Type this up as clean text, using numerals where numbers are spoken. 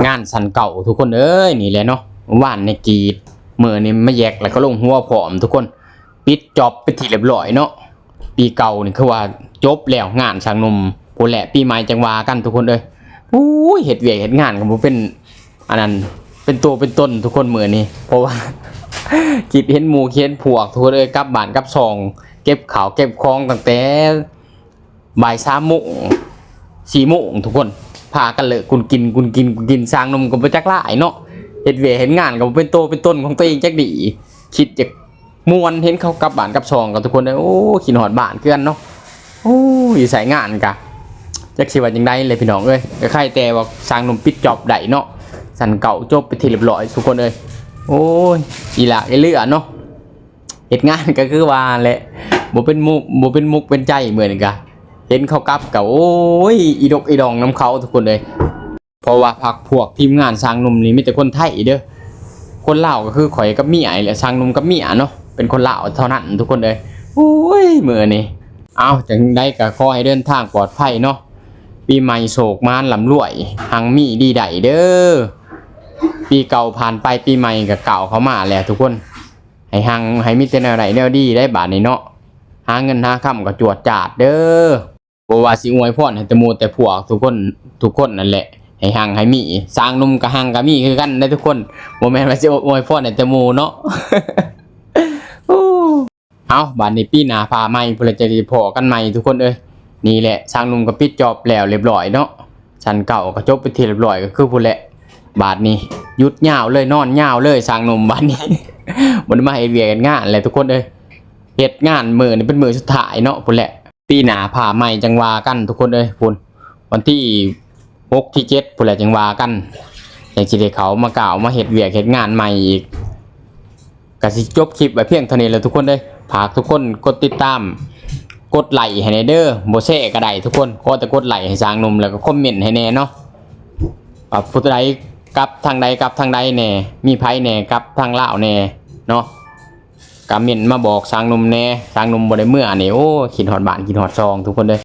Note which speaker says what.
Speaker 1: งานสันเก่าทุกคนเอ้ยนี่แหละเนาะว่านในกีดมือนี่มาแยกแล้วก็ลงหัวผอมทุกคนปิดจอบไปทีเรียบร้อยเนาะปีเก่านี่คือว่าจบแล้วงานช่างนมโหแหละปีใหม่จังว่ากันทุกคนเอ้ยอู้ยเฮ็ดเวียกเฮ็ดงานกันบ่เป็นอันนั้นเป็นตัวเป็นต้นทุกคนมือนี่เพราะว่าคิดเห็นหมู่เห็นพวกทุกคนเอ้ยกลับบ้านกลับซองเก็บข้าวเก็บของตั้งแต่บ่าย3 โมง4 โมงทุกคนพากันเลยกุนกินสร้างนมก็บ่จักหลายเนาะเฮ็ดเวียกเฮ็ดงานก็บ่เป็นตัวเป็นต้นของตัวเองจักดีคิดจะม่วนเห็นเขากลับบ้านกลับซองกับทุกคนเลยโอ้ขี้หอดบ้านคือกันเนาะโอ้ยใส่งานกะจักสิว่าจังได๋เลยพี่น้องเอ้ยก็ใครแต่ว่าสร้างนมปิดจอบได้เนาะสันเก่าจบไปทีเรียบร้อยทุกคนเอ้ยโอ้ยอีหละไอ้เลือเนาะเฮ็ดงานก็คือว่าแหละบ่เป็นมุกเป็นใจเหมือนกันเห็นเขากลับก็โอ้ยอีดกอีดองน้ำเขาทุกคนเลยเพราะว่าพักพวกทีมงานสร้างนมนี่มีแต่คนไทยเด้อคนลาวก็คือข่อยกับเมียแหละสร้างนมกับเมียเนาะเป็นคนลาวเท่านั้นทุกคนเลยโอ้ยมื้อนี้เอาจังได๋ก็ขอให้เดินทางปลอดภัยเนาะปีใหม่โศกมานลำรวยหังมีดีใดเด้อปีเก่าผ่านไปปีใหม่ก็เก่าเข้ามาแล้วทุกคนให้หังให้มีแต่แนวใดแนวดีได้บาดนี้เนาะหาเงินหาค่ำก็จวดจาดเด้อบ่ว่าสิอวยพรให้แต่หมู่แต่พวกทุกคนนั่นแหละให้หังให้มีสร้างนมก็หังก็มีคือกันได้ทุกคนบ่แม่นว่าสิอวยพรให้แต่หมู่เนาะ เอาบัดนี้ปีหน้าพาใหม่พุ่นละจะได้พอกันใหม่ทุกคนเอ้ยนี่แหละสร้างนมก็ปิดจอบแล้วเรียบร้อยเนาะชั้นเก่าก็จบไปทีเรียบร้อยก็คือพุ่นแหละบาดนี้หยุดยาวเลยนอนยาวเลยสร้างนมบัดนี้ บ่ได้มาเฮ็ดเวียกเฮ็ดงานแหละทุกคนเอ้ยเฮ็ดงานมื้อนี้เป็นมื้อสุดท้ายเนาะพุ่นแหละปีหน้าพาใหม่จังว่ากันทุกคนเอ้ยพุ่นวันที่6ที่7พุ่นแหละจังว่ากันจังสิได้เขามากล่าวมาเฮ็ดเวียกเฮ็ดงานใหม่อีกก็สิจบคลิปไว้เพียงเท่านี้แล้วทุกคนเอ้ยฝากทุกคนกดติดตามกดไลค์ให้แน่เด้อบ่แชร์ก็ได้ทุกคนขอแต่กดไลค์ให้สร้างนมแล้วก็คอมเมนต์ให้แน่เนาะผู้ใดกับทางใดกับทางใดแน่มีไผแน่กับทางลาวแน่เนาะก็เม้นมาบอกสร้างนมแน่สร้างนมบ่ได้เมื่อนี่โอ้คิดฮอดบ้านคิดฮอดซองทุกคนเด้อ